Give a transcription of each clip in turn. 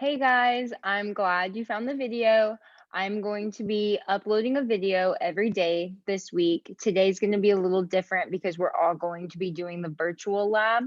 Hey guys, I'm glad you found the video. I'm going to be uploading a video every day this week. Today's going to be a little different because we're all going to be doing the virtual lab.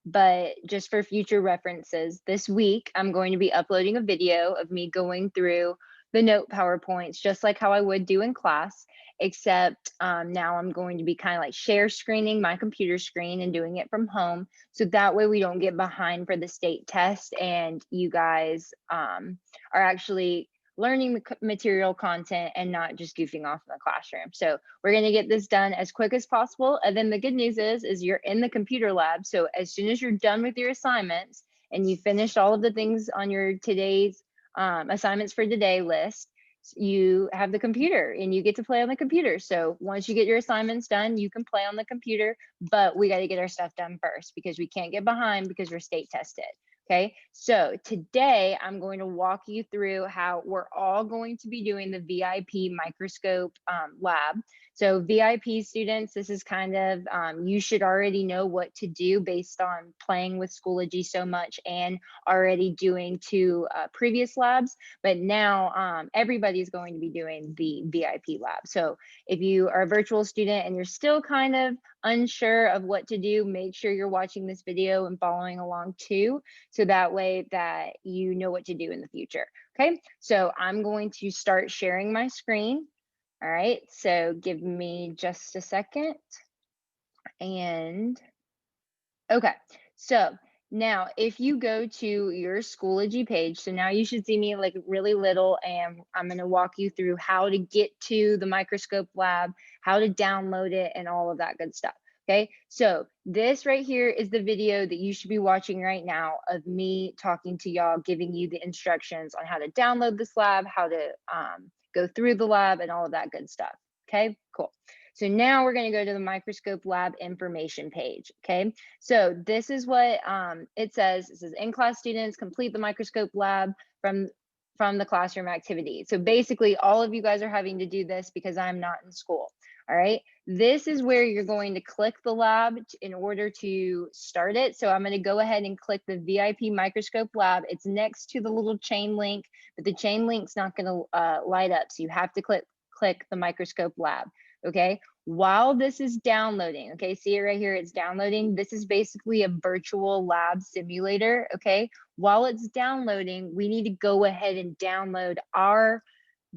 But just for future references, this week I'm going to be uploading a video of me going through the note PowerPoints, just like how I would do in class, except now I'm going to be kind of like share screening my computer screen and doing it from home. So that way we don't get behind for the state test and you guys are actually learning the material content and not just goofing off in the classroom. So we're going to get this done as quick as possible. And then the good news is you're in the computer lab. So as soon as you're done with your assignments and you finished all of the things on your today's assignments for today list, you have the computer and you get to play on the computer. So once you get your assignments done, you can play on the computer, but we got to get our stuff done first because we can't get behind because we're state tested. Okay, so today I'm going to walk you through how we're all going to be doing the VIP microscope lab. So VIP students, this is kind of, you should already know what to do based on playing with Schoology so much and already doing two previous labs, but now everybody's going to be doing the VIP lab. So if you are a virtual student and you're still kind of unsure of what to do, make sure you're watching this video and following along too, so that way that you know what to do in the future. Okay, so I'm going to start sharing my screen. All right, so give me just a second. And okay, so now if you go to your Schoology page, so now you should see me like really little, and I'm going to walk you through how to get to the microscope lab, how to download it, and all of that good stuff. Okay, so this right here is the video that you should be watching right now of me talking to y'all, giving you the instructions on how to download this lab, how to go through the lab, and all of that good stuff. Okay, cool. So now we're going to go to the microscope lab information page. Okay, so this is what it says. It says in-class students complete the microscope lab from the classroom activity. So basically all of you guys are having to do this because I'm not in school. All right, this is where you're going to click the lab in order to start it. So I'm going to go ahead and click the VIP microscope lab. It's next to the little chain link, but the chain link's not going to light up. So you have to click the microscope lab. Okay, while this is downloading, okay, see it right here, it's downloading. This is basically a virtual lab simulator. Okay, while it's downloading, we need to go ahead and download our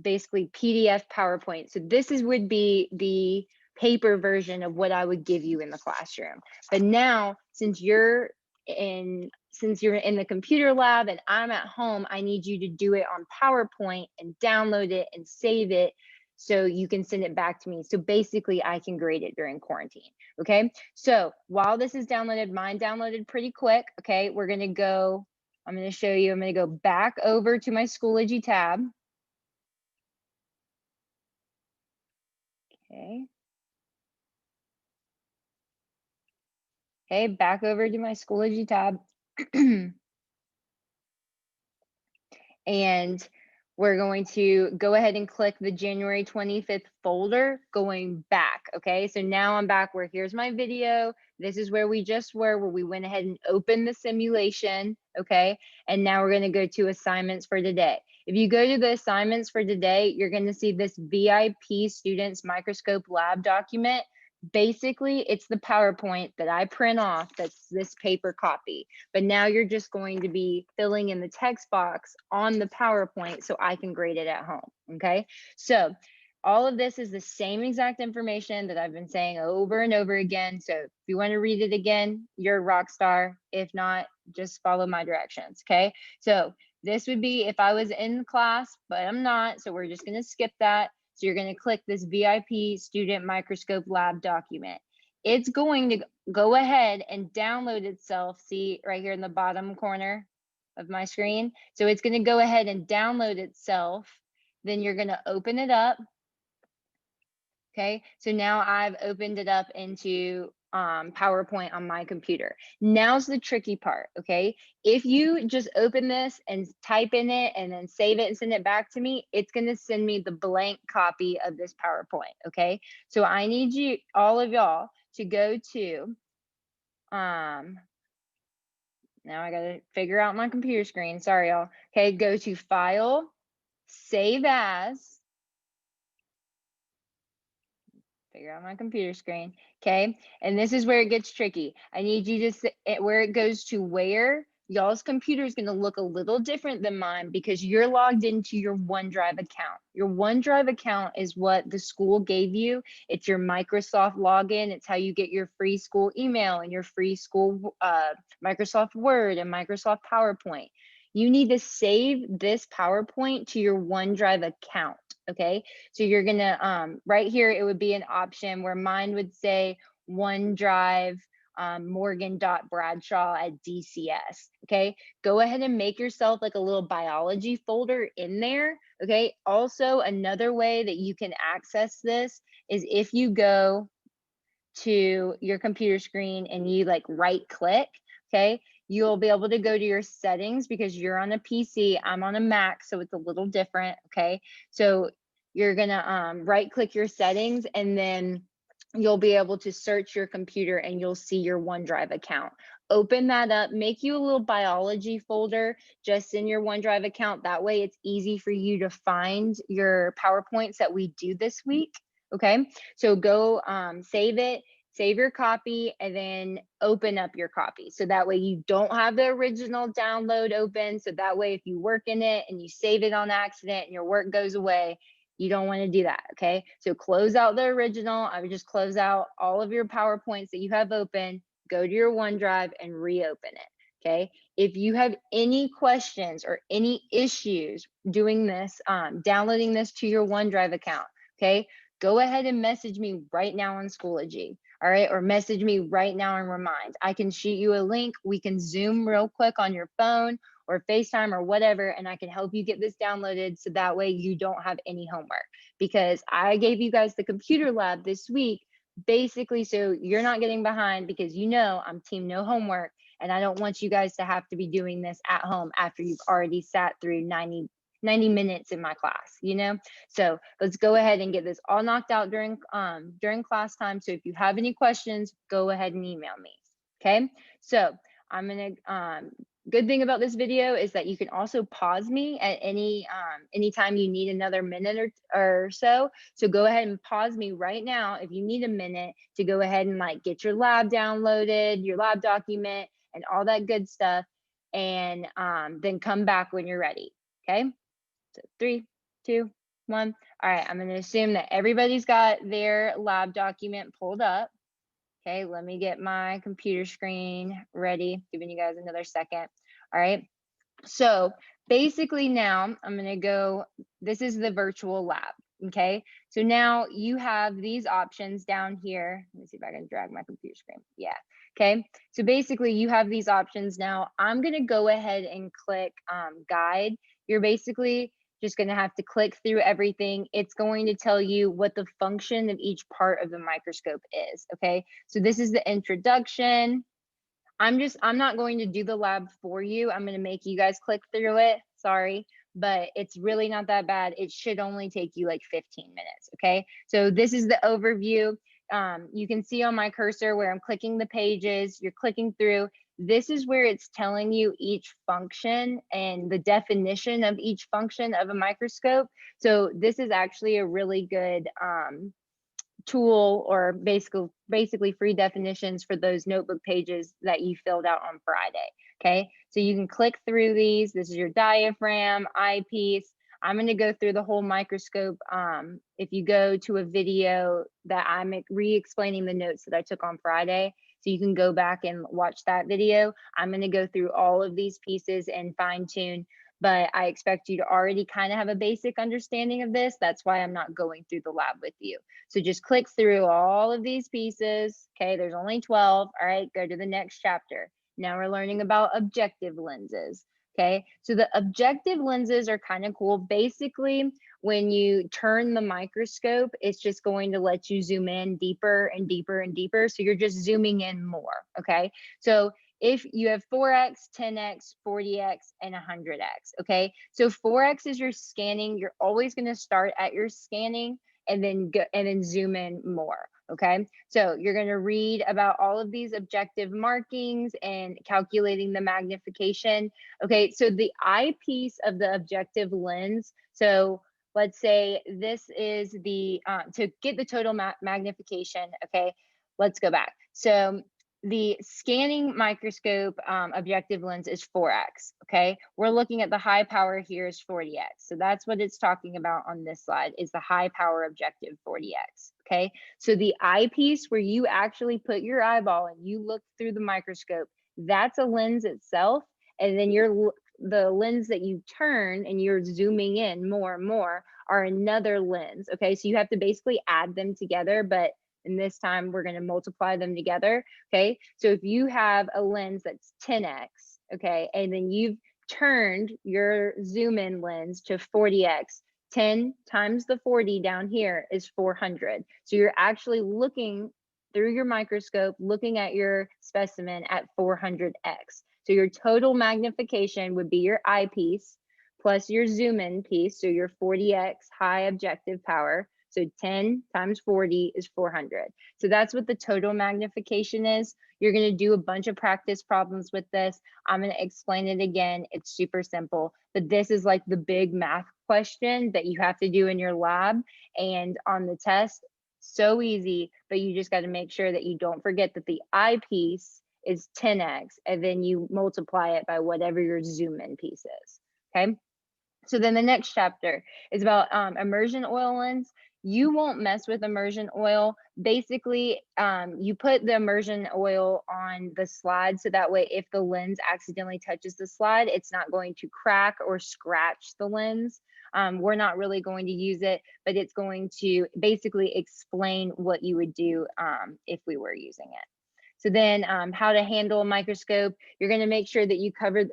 basically PDF PowerPoint. So this would be the paper version of what I would give you in the classroom. But now, since you're in the computer lab and I'm at home, I need you to do it on PowerPoint and download it and save it so you can send it back to me. So basically I can grade it during quarantine. Okay, so while this is downloaded, mine downloaded pretty quick. Okay, I'm going to show you, I'm going to go back over to my Schoology tab. Okay. Okay, back over to my Schoology tab. And we're going to go ahead and click the January 25th folder going back. Okay, so now I'm back where here's my video. This is where we just were, where we went ahead and opened the simulation. Okay, and now we're going to go to assignments for today. If you go to the assignments for today, you're going to see this VIP students microscope lab document. Basically, it's the PowerPoint that I print off, that's this paper copy. But now you're just going to be filling in the text box on the PowerPoint so I can grade it at home. Okay, so all of this is the same exact information that I've been saying over and over again. So if you want to read it again, you're a rock star. If not, just follow my directions. Okay, so this would be if I was in class, but I'm not. So we're just going to skip that. So you're going to click this VIP student microscope lab document. It's going to go ahead and download itself. See right here in the bottom corner of my screen. So it's going to go ahead and download itself. Then you're going to open it up. Okay, so now I've opened it up into PowerPoint on my computer. Now's the tricky part, okay? If you just open this and type in it and then save it and send it back to me, it's gonna send me the blank copy of this PowerPoint, okay? So I need you, all of y'all, to go to Now I gotta figure out my computer screen. Sorry, y'all. Okay, go to File, Save As, figure out my computer screen. Okay. And this is where it gets tricky. I need you to where it goes to where y'all's computer is going to look a little different than mine because you're logged into your OneDrive account. Your OneDrive account is what the school gave you. It's your Microsoft login. It's how you get your free school email and your free school Microsoft Word and Microsoft PowerPoint. You need to save this PowerPoint to your OneDrive account. Okay. So you're gonna, right here, it would be an option where mine would say OneDrive Morgan.Bradshaw at DCS. Okay. Go ahead and make yourself like a little biology folder in there. Okay. Also, another way that you can access this is if you go to your computer screen and you like right click, okay, you'll be able to go to your settings because you're on a PC, I'm on a Mac, so it's a little different, okay? So you're gonna right click your settings and then you'll be able to search your computer and you'll see your OneDrive account. Open that up, make you a little biology folder just in your OneDrive account. That way it's easy for you to find your PowerPoints that we do this week, okay? So go save it, save your copy, and then open up your copy. So that way you don't have the original download open. So that way if you work in it and you save it on accident and your work goes away, you don't want to do that, okay? So close out the original. I would just close out all of your PowerPoints that you have open, go to your OneDrive and reopen it, okay? If you have any questions or any issues doing this, downloading this to your OneDrive account, okay? Go ahead and message me right now on Schoology, all right? Or message me right now in Remind. I can shoot you a link. We can Zoom real quick on your phone or FaceTime or whatever, and I can help you get this downloaded so that way you don't have any homework. Because I gave you guys the computer lab this week, basically so you're not getting behind because you know I'm team no homework, and I don't want you guys to have to be doing this at home after you've already sat through 90 minutes in my class, you know? So let's go ahead and get this all knocked out during class time. So if you have any questions, go ahead and email me. Okay. So I'm gonna good thing about this video is that you can also pause me at anytime you need another minute or so. So go ahead and pause me right now if you need a minute to go ahead and like get your lab downloaded, your lab document, and all that good stuff, and then come back when you're ready. Okay. So 3, 2, 1. All right, I'm going to assume that everybody's got their lab document pulled up. Okay, let me get my computer screen ready, giving you guys another second. All right, so basically now I'm going to go, this is the virtual lab. Okay, so now you have these options down here. Let me see if I can drag my computer screen. Yeah. Okay, so basically you have these options now. I'm going to go ahead and click guide. You're basically just going to have to click through everything. It's going to tell you what the function of each part of the microscope is. Okay, so this is the introduction. I'm not going to do the lab for you. I'm going to make you guys click through it. Sorry, but it's really not that bad. It should only take you like 15 minutes. Okay, so this is the overview. You can see on my cursor where I'm clicking the pages, you're clicking through. This is where it's telling you each function and the definition of each function of a microscope. So this is actually a really good tool, or basically free definitions for those notebook pages that you filled out on Friday. Okay, so you can click through these. This is your diaphragm, eyepiece. I'm going to go through the whole microscope. If you go to a video that I'm re-explaining the notes that I took on Friday, so you can go back and watch that video. I'm going to go through all of these pieces and fine tune, but I expect you to already kind of have a basic understanding of this. That's why I'm not going through the lab with you. So just click through all of these pieces. Okay, there's only 12. All right, go to the next chapter. Now we're learning about objective lenses. Okay, so the objective lenses are kind of cool. Basically, when you turn the microscope, it's just going to let you zoom in deeper and deeper and deeper. So you're just zooming in more. Okay, so if you have 4x, 10x, 40x, and 100x, okay? So 4x is your scanning. You're always going to start at your scanning and then go and then zoom in more. Okay, so you're going to read about all of these objective markings and calculating the magnification. Okay, so the eyepiece of the objective lens, so let's say this is the, to get the total magnification, okay, let's go back. So the scanning microscope objective lens is 4x, okay? We're looking at the high power here is 40x. So that's what it's talking about on this slide is the high power objective 40x, okay? So the eyepiece where you actually put your eyeball and you look through the microscope, that's a lens itself. And then the lens that you turn and you're zooming in more and more are another lens, okay? So you have to basically add them together, but in this time we're going to multiply them together, okay? So if you have a lens that's 10x, okay, and then you've turned your zoom in lens to 40x, 10 times the 40 down here is 400. So you're actually looking through your microscope, looking at your specimen at 400x. So your total magnification would be your eyepiece plus your zoom in piece, so your 40x high objective power. So 10 times 40 is 400. So that's what the total magnification is. You're going to do a bunch of practice problems with this. I'm going to explain it again. It's super simple, but this is like the big math question that you have to do in your lab and on the test. So easy, but you just got to make sure that you don't forget that the eyepiece is 10x and then you multiply it by whatever your zoom in piece is. Okay. So then the next chapter is about immersion oil lens. You won't mess with immersion oil. Basically, you put the immersion oil on the slide so that way if the lens accidentally touches the slide, it's not going to crack or scratch the lens. We're not really going to use it, but it's going to basically explain what you would do if we were using it. So then how to handle a microscope, you're going to make sure that you cover,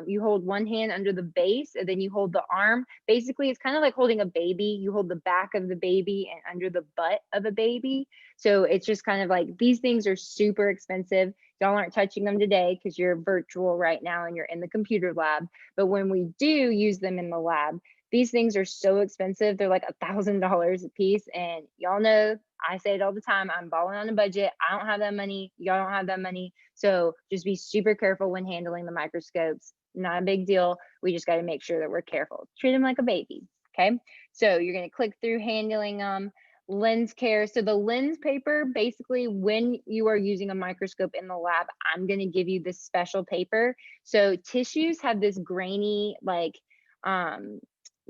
you hold one hand under the base and then you hold the arm. Basically, it's kind of like holding a baby. You hold the back of the baby and under the butt of a baby. So it's just kind of like these things are super expensive. Y'all aren't touching them today because you're virtual right now and you're in the computer lab. But when we do use them in the lab, these things are so expensive. They're like $1,000 a piece. And y'all know, I say it all the time, I'm balling on a budget. I don't have that money. Y'all don't have that money. So just be super careful when handling the microscopes. Not a big deal. We just got to make sure that we're careful. Treat them like a baby. Okay. So you're going to click through handling lens care. So the lens paper, basically when you are using a microscope in the lab, I'm going to give you this special paper. So tissues have this grainy, like,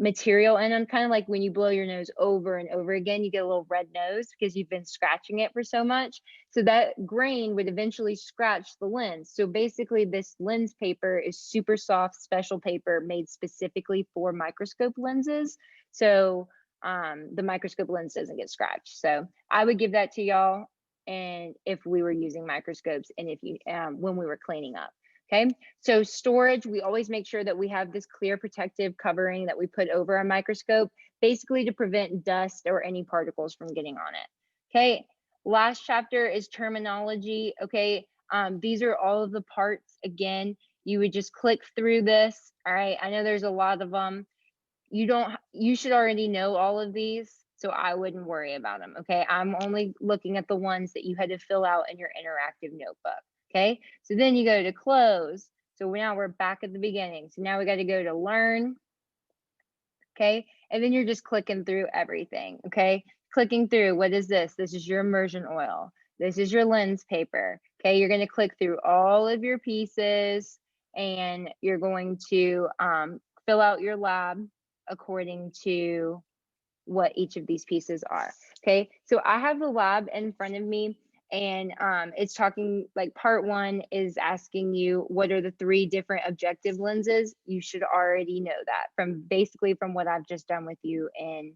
material in them, kind of like when you blow your nose over and over again, you get a little red nose because you've been scratching it for so much. So that grain would eventually scratch the lens. So basically this lens paper is super soft, special paper made specifically for microscope lenses. So the microscope lens doesn't get scratched. So I would give that to y'all. And if we were using microscopes and if you, when we were cleaning up. Okay, so storage, we always make sure that we have this clear protective covering that we put over our microscope, basically to prevent dust or any particles from getting on it. Okay, last chapter is terminology. Okay, these are all of the parts. Again, you would just click through this. All right, I know there's a lot of them. You should already know all of these, so I wouldn't worry about them. Okay, I'm only looking at the ones that you had to fill out in your interactive notebook. Okay, so then you go to close. So now we're back at the beginning. So now we got to go to learn. Okay, and then you're just clicking through everything. Okay, clicking through, what is this? This is your immersion oil. This is your lens paper. Okay, you're going to click through all of your pieces and you're going to fill out your lab according to what each of these pieces are. Okay, so I have the lab in front of me and it's talking like part one is asking you what are the 3 different objective lenses. You should already know that from basically from what I've just done with you in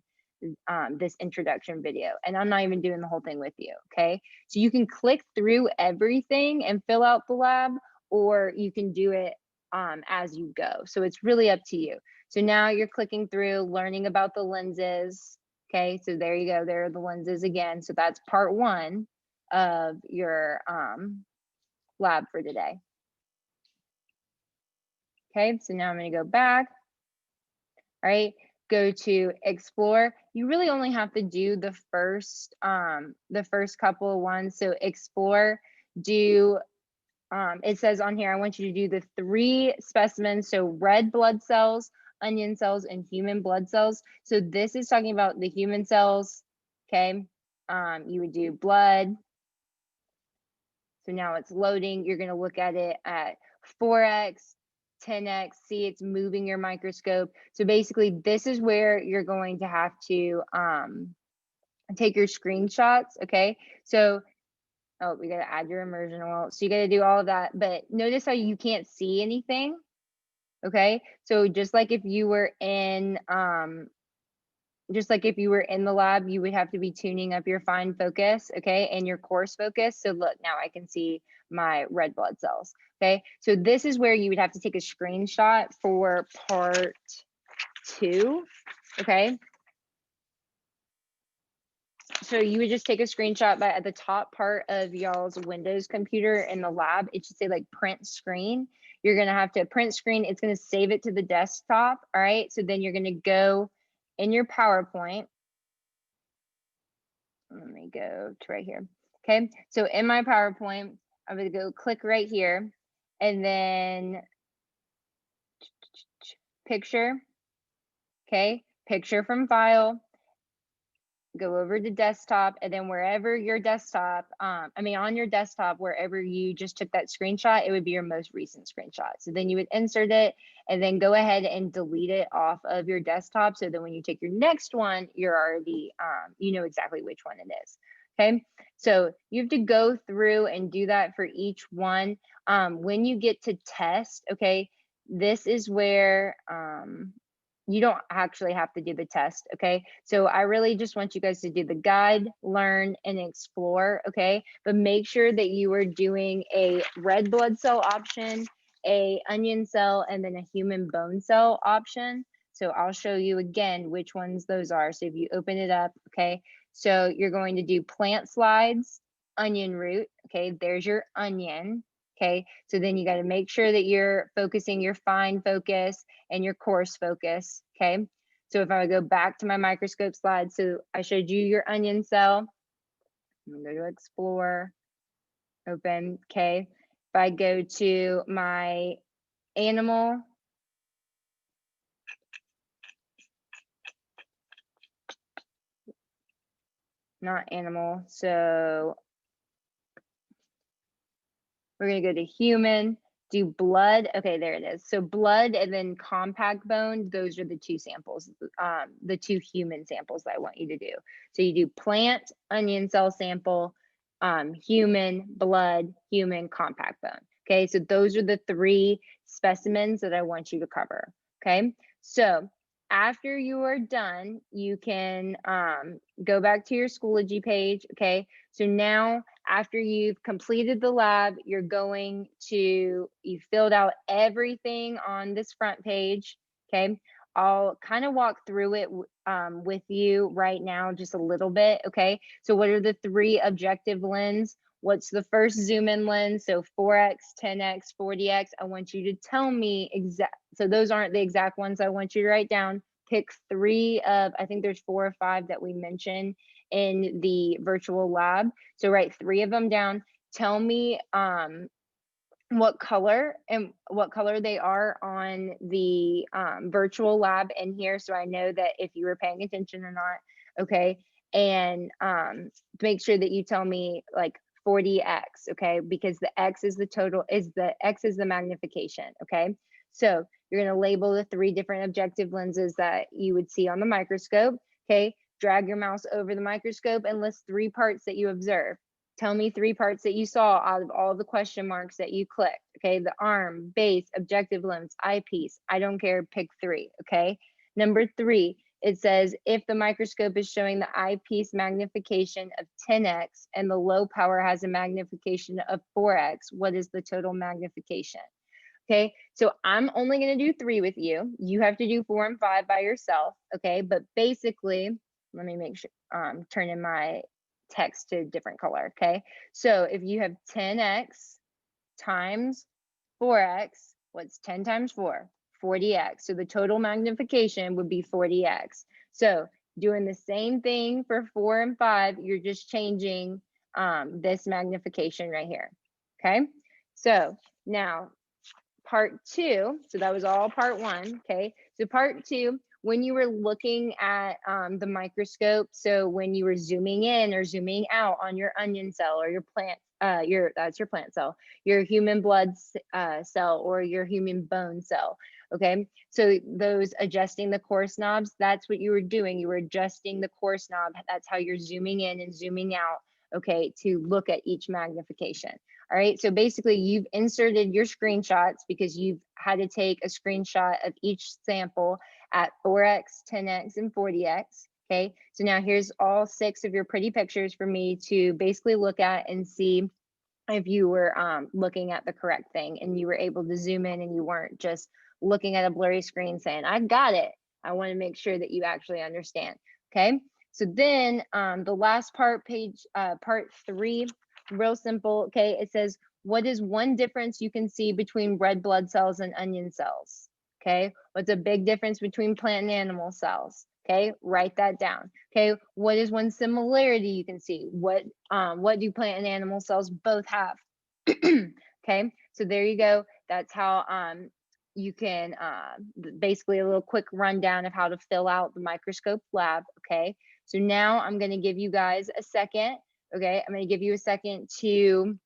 this introduction video, and I'm not even doing the whole thing with you. Okay, so you can click through everything and fill out the lab, or you can do it as you go. So it's really up to you. So now you're clicking through, learning about the lenses. Okay, so there you go. There are the lenses again. So that's part 1 of your lab for today. Okay, so now I'm going to go back. All right, go to explore. You really only have to do the first couple of ones. So explore, do it says on here, I want you to do the 3 specimens. So red blood cells, onion cells, and human blood cells. So this is talking about the human cells. Okay. You would do blood. So now it's loading. You're going to look at it at 4x, 10x, see it's moving your microscope. So basically this is where you're going to have to take your screenshots. Okay. So, oh, we got to add your immersion oil. So you got to do all of that, but notice how you can't see anything. Okay. So just like if you were in, the lab, you would have to be tuning up your fine focus, okay, and your coarse focus. So look, now I can see my red blood cells, okay? So this is where you would have to take a screenshot for part 2, okay? So you would just take a screenshot, but at the top part of y'all's Windows computer in the lab, it should say like print screen. You're gonna have to print screen, it's gonna save it to the desktop, all right? So then you're gonna go in your PowerPoint. Let me go to right here. Okay, so in my PowerPoint, I'm gonna go click right here and then picture, okay, picture from file, go over to desktop, and then wherever your desktop, on your desktop, wherever you just took that screenshot, it would be your most recent screenshot. So then you would insert it and then go ahead and delete it off of your desktop. So then when you take your next one, you're already, you know exactly which one it is. Okay, so you have to go through and do that for each one. When you get to test, okay, this is where, you don't actually have to do the test, okay? So I really just want you guys to do the guide, learn, and explore, okay? But make sure that you are doing a red blood cell option, a onion cell, and then a human bone cell option. So I'll show you again which ones those are. So if you open it up, okay? So you're going to do plant slides, onion root, okay? There's your onion, okay? So then you got to make sure that you're focusing your fine focus and your coarse focus, okay? So if I go back to my microscope slide, so I showed you your onion cell. I'm gonna go to explore, open, okay? If I go to my animal, not animal, so we're gonna go to human, do blood. Okay, there it is. So blood and then compact bone, those are the 2 samples, the 2 human samples that I want you to do. So you do plant, onion cell sample, human, blood, human, compact bone. Okay, so those are the 3 specimens that I want you to cover. Okay, so after you are done, you can go back to your Schoology page. Okay, so now after you've completed the lab, you filled out everything on this front page. Okay, I'll kind of walk through it with you right now just a little bit. Okay, so what are the 3 objective lens? What's the first zoom in lens? So 4x, 10x, 40x. I want you to tell me exact. So those aren't the exact ones I want you to write down. Pick 3 of, I think there's 4 or 5 that we mentioned in the virtual lab. So write 3 of them down. Tell me what color they are on the virtual lab in here, so I know that if you were paying attention or not. Okay, and make sure that you tell me like 40x, okay, because the x is the magnification. Okay, so you're going to label the 3 different objective lenses that you would see on the microscope. Okay, drag your mouse over the microscope and list 3 parts that you observe. Tell me 3 parts that you saw out of all the question marks that you clicked. Okay, the arm, base, objective lens, eyepiece. I don't care, pick 3. Okay, number 3, it says if the microscope is showing the eyepiece magnification of 10x and the low power has a magnification of 4x, what is the total magnification? Okay, so I'm only going to do 3 with you. You have to do 4 and 5 by yourself. Okay, but basically, let me make sure, turn in my text to a different color. Okay, so if you have 10x times 4x, what's 10 times 4? 40x. So the total magnification would be 40x. So doing the same thing for 4 and 5, you're just changing this magnification right here. Okay, so now part 2, so that was all part 1. Okay, so part 2, when you were looking at the microscope, so when you were zooming in or zooming out on your onion cell or your plant, that's your plant cell, your human blood cell or your human bone cell. Okay, so those adjusting the coarse knobs, that's what you were doing. You were adjusting the coarse knob. That's how you're zooming in and zooming out, okay, to look at each magnification. All right, so basically you've inserted your screenshots because you've had to take a screenshot of each sample at 4x, 10x, and 40x. Okay, so now here's all 6 of your pretty pictures for me to basically look at and see if you were looking at the correct thing and you were able to zoom in and you weren't just looking at a blurry screen saying, I got it. I want to make sure that you actually understand. Okay, so then the last part, part 3, real simple. Okay, it says, what is one difference you can see between red blood cells and onion cells? Okay, what's a big difference between plant and animal cells? Okay, write that down. Okay, what is one similarity you can see? What do plant and animal cells both have? Okay, so there you go. That's how you can basically a little quick rundown of how to fill out the microscope lab. Okay, so now I'm going to give you guys a second. Okay, I'm going to give you a second to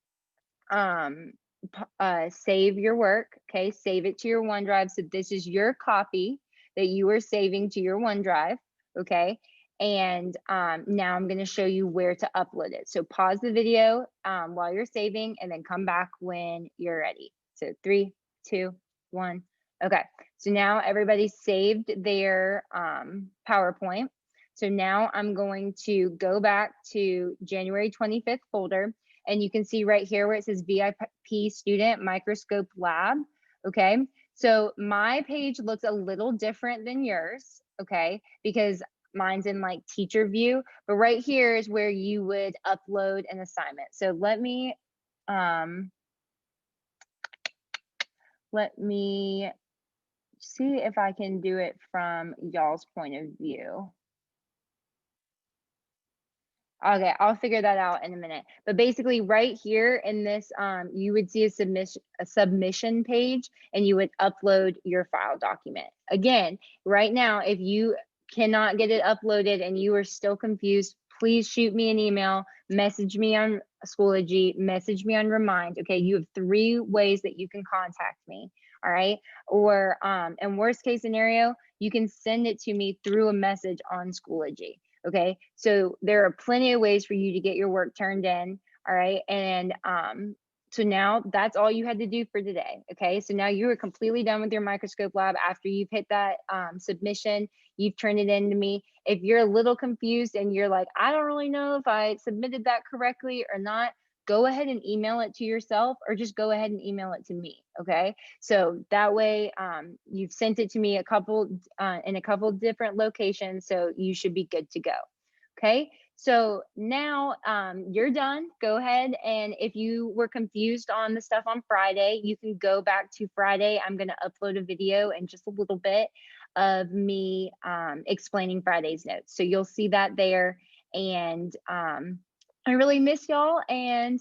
save your work. Okay, save it to your OneDrive. So this is your copy that you are saving to your OneDrive. Okay, and now I'm going to show you where to upload it. So pause the video while you're saving and then come back when you're ready. So 3, 2, 1. Okay, so now everybody saved their PowerPoint. So now I'm going to go back to January 25th folder, and you can see right here where it says VIP student microscope lab. Okay, so my page looks a little different than yours, okay, because mine's in like teacher view, but right here is where you would upload an assignment. So let me see if I can do it from y'all's point of view. Okay, I'll figure that out in a minute. But basically right here in this, you would see a submission page and you would upload your file document. Again, right now, if you cannot get it uploaded and you are still confused, please shoot me an email, message me on Schoology, message me on Remind. Okay, you have 3 ways that you can contact me. All right, or in worst case scenario, you can send it to me through a message on Schoology. Okay, so there are plenty of ways for you to get your work turned in. All right, and so now that's all you had to do for today. Okay, so now you are completely done with your microscope lab after you've hit that submission. You've turned it in to me. If you're a little confused and you're like, I don't really know if I submitted that correctly or not, go ahead and email it to yourself or just go ahead and email it to me. Okay, so that way you've sent it to me in a couple different locations, so you should be good to go. Okay, so now you're done. Go ahead, and if you were confused on the stuff on Friday, you can go back to Friday. I'm going to upload a video in just a little bit of me explaining Friday's notes, so you'll see that there. And I really miss y'all, and